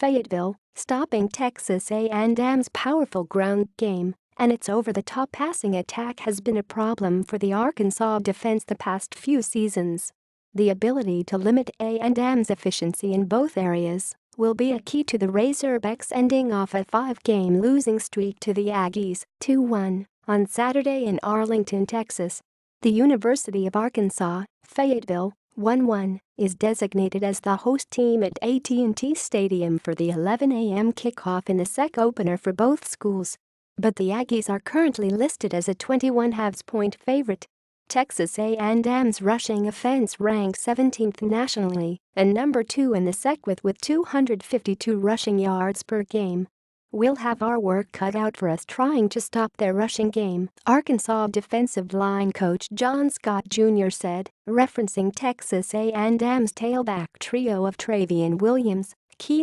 Fayetteville, stopping Texas A&M's powerful ground game, and its over-the-top passing attack has been a problem for the Arkansas defense the past few seasons. The ability to limit A&M's efficiency in both areas will be a key to the Razorbacks ending off a 5-game losing streak to the Aggies, 2-1, on Saturday in Arlington, Texas. The University of Arkansas, Fayetteville, 1-1, is designated as the host team at AT&T Stadium for the 11 a.m. kickoff in the SEC opener for both schools. But the Aggies are currently listed as a 21.5-point favorite. Texas A&M's rushing offense ranks 17th nationally and number 2 in the SEC with 252 rushing yards per game. "We'll have our work cut out for us trying to stop their rushing game," Arkansas defensive line coach John Scott Jr. said, referencing Texas A&M's tailback trio of Trayveon Williams,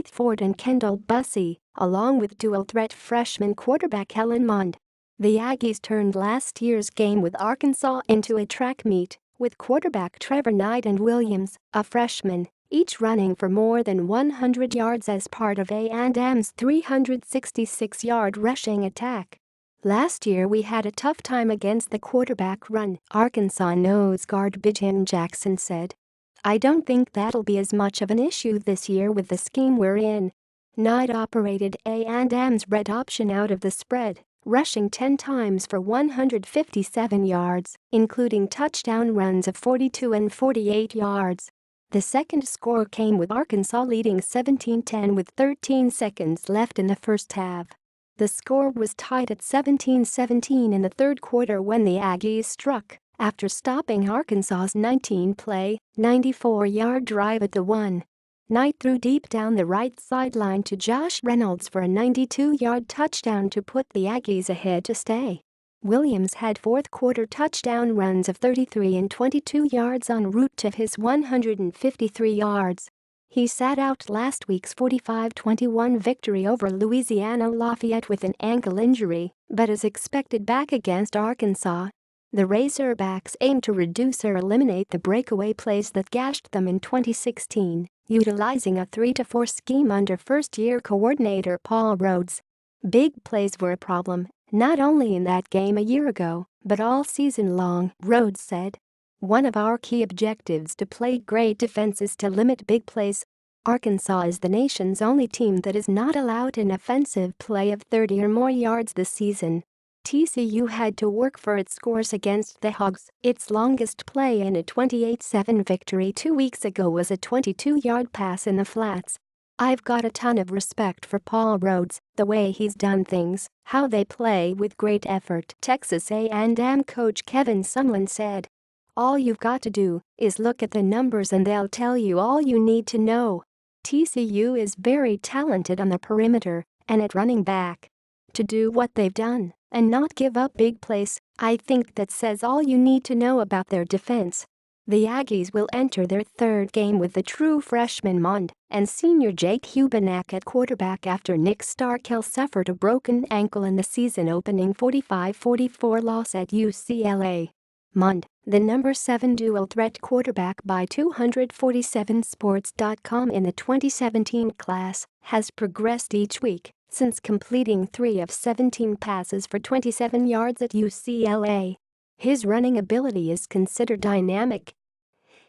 Ford and Kendall Bussey, along with dual-threat freshman quarterback Kellen Mond. The Aggies turned last year's game with Arkansas into a track meet, with quarterback Trevor Knight and Williams, a freshman, each running for more than 100 yards as part of A&M's 366-yard rushing attack. "Last year we had a tough time against the quarterback run," Arkansas nose guard Bijan Jackson said. "I don't think that'll be as much of an issue this year with the scheme we're in." Knight operated A&M's red option out of the spread, rushing 10 times for 157 yards, including touchdown runs of 42 and 48 yards. The second score came with Arkansas leading 17-10 with 13 seconds left in the first half. The score was tied at 17-17 in the third quarter when the Aggies struck, after stopping Arkansas's 19-play, 94-yard drive at the 1. Knight threw deep down the right sideline to Josh Reynolds for a 92-yard touchdown to put the Aggies ahead to stay. Williams had fourth-quarter touchdown runs of 33 and 22 yards en route to his 153 yards. He sat out last week's 45-21 victory over Louisiana Lafayette with an ankle injury, but is expected back against Arkansas. The Razorbacks aim to reduce or eliminate the breakaway plays that gashed them in 2016, utilizing a 3-4 scheme under first-year coordinator Paul Rhodes. "Big plays were a problem, not only in that game a year ago, but all season long," Rhodes said. "One of our key objectives to play great defense is to limit big plays." Arkansas is the nation's only team that is not allowed an offensive play of 30 or more yards this season. TCU had to work for its scores against the Hogs. Its longest play in a 28-7 victory 2 weeks ago was a 22-yard pass in the flats. "I've got a ton of respect for Paul Rhodes, the way he's done things, how they play with great effort," Texas A&M coach Kevin Sumlin said. "All you've got to do is look at the numbers and they'll tell you all you need to know. TCU is very talented on the perimeter and at running back. To do what they've done and not give up big plays, I think that says all you need to know about their defense." The Aggies will enter their third game with the true freshman Mond and senior Jake Hubenak at quarterback after Nick Starkel suffered a broken ankle in the season-opening 45-44 loss at UCLA. Mond, the number 7 dual-threat quarterback by 247sports.com in the 2017 class, has progressed each week since completing 3 of 17 passes for 27 yards at UCLA. His running ability is considered dynamic.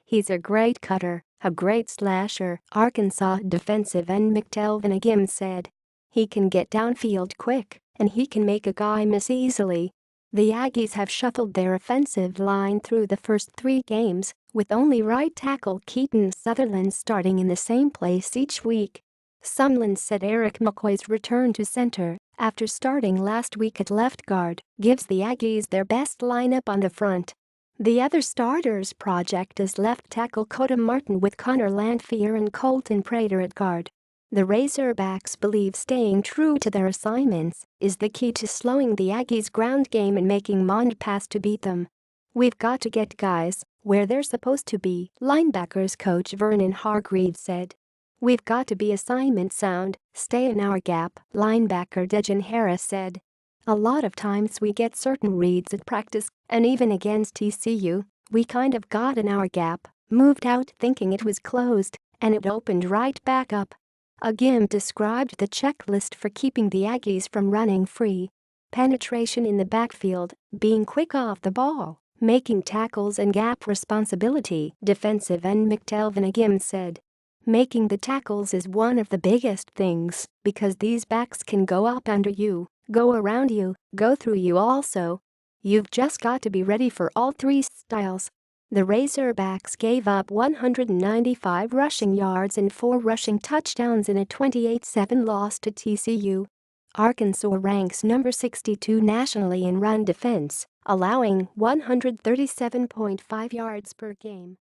"He's a great cutter, a great slasher," Arkansas defensive end McTelvin Agim said. "He can get downfield quick, and he can make a guy miss easily." The Aggies have shuffled their offensive line through the first 3 games, with only right tackle Keaton Sutherland starting in the same place each week. Sumlin said Eric McCoy's return to center, after starting last week at left guard, gives the Aggies their best lineup on the front. The other starters project is left tackle Coda Martin with Connor Lanphier and Colton Prater at guard. The Razorbacks believe staying true to their assignments is the key to slowing the Aggies' ground game and making Mond pass to beat them. "We've got to get guys where they're supposed to be," linebackers coach Vernon Hargreaves said. "We've got to be assignment sound, stay in our gap," linebacker Dejan Harris said. "A lot of times we get certain reads at practice, and even against TCU, we kind of got in our gap, moved out thinking it was closed, and it opened right back up. Agim described the checklist for keeping the Aggies from running free: penetration in the backfield, being quick off the ball, making tackles and gap responsibility. Defensive end McTelvin Agim said, "Making the tackles is one of the biggest things because these backs can go up under you, go around you, go through you also. You've just got to be ready for all three styles." The Razorbacks gave up 195 rushing yards and 4 rushing touchdowns in a 28-7 loss to TCU. Arkansas ranks number 62 nationally in run defense, allowing 137.5 yards per game.